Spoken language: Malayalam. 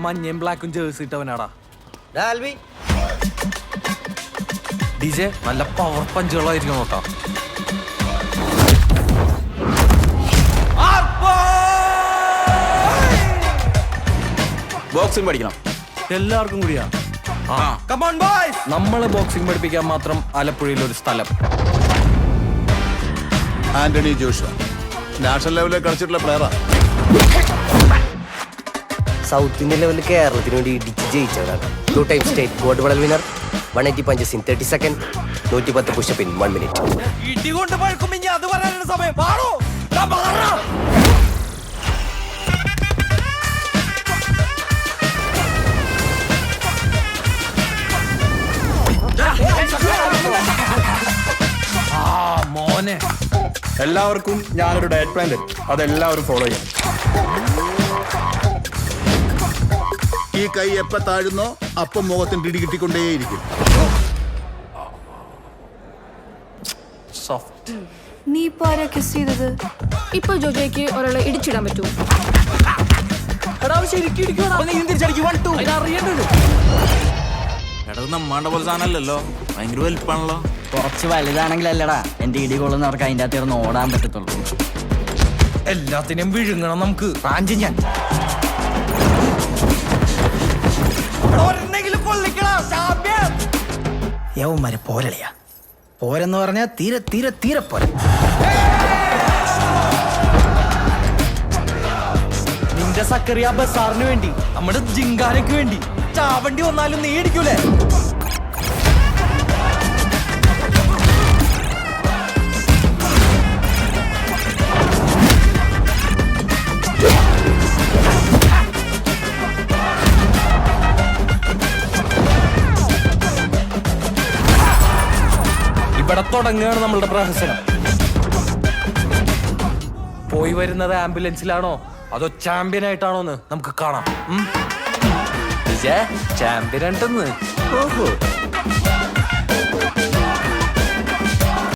മഞ്ഞയും ബ്ലാക്കും ജേഴ്സി ഇട്ടവനാടാ. ഡിജെ നല്ല പവർ പഞ്ചുകളായിരിക്കും നോക്കാം. ബോക്സിംഗ് പഠിക്കണം എല്ലാവർക്കും കൂടിയാ. നമ്മള് ബോക്സിംഗ് പഠിപ്പിക്കാൻ മാത്രം ആലപ്പുഴയിൽ ഒരു സ്ഥലം. ആന്റണി ജോഷുവ നാഷണൽ ലെവലിൽ കളിച്ചിട്ടുള്ള പ്ലെയറാ. സൗത്ത് ഇന്ത്യൻ ലെവലിൽ കേരളത്തിന് വേണ്ടി ഇടിച്ച് ജയിച്ചവരാണ്. 2 time state gold medal winner, 180 punches in 30 seconds, 110 push-up in 1 minute. ഇടികൊണ്ട് പഴക്കും ഇനി അത് പറയാനുള്ള സമയം. മോനെ, എല്ലാവർക്കും ഞാനൊരു ഡയറ്റ് പ്ലാൻ തരും, അതെല്ലാവരും ഫോളോ ചെയ്യണം. ഈ കൈ എപ്പ താഴുന്നോ അപ്പം മുഖത്തിന് പിടി കിട്ടിക്കൊണ്ടേയിരിക്കും. നീ ഇപ്പൊ ആരാ കിസ് ചെയ്തത്? ഇപ്പൊ ജോജോയ്ക്ക് ഒരാളെ ഇടിച്ചിടാൻ പറ്റുമോ? നമ്മാണ്ട പോലെ സാധനമല്ലല്ലോ, ഭയങ്കര വലിപ്പാണല്ലോ. കുറച്ച് വലുതാണെങ്കിലല്ലടാ എന്റെ ഇടി കൊള്ളുന്നവർക്ക് അതിന്റെ അകത്ത് ഇറന്ന് ഓടാൻ പറ്റത്തുള്ളൂ. എല്ലാത്തിനും വിഴുങ്ങണം നമുക്ക്. ഞാൻ യവന്മാരെ പോരളിയാ. പോരെന്ന് പറഞ്ഞാ തീരെ തീരെ തീരെ പോര. നിന്റെ സക്കറിയ ബസാറിന് വേണ്ടി, നമ്മുടെ ജിങ്കാനയ്ക്ക് വേണ്ടി ചാവണ്ടി വന്നാലും നീ ഇടിക്കൂലേ? ഇവിടെ തുടങ്ങുകയാണ് നമ്മളുടെ പ്രഹസനം. പോയി വരുന്നത് ആംബുലൻസിലാണോ അതോ ചാമ്പ്യൻ ആയിട്ടാണോന്ന് നമുക്ക് കാണാം. ചാമ്പ്യൻ ഉണ്ടെന്ന്. ഓഹോ,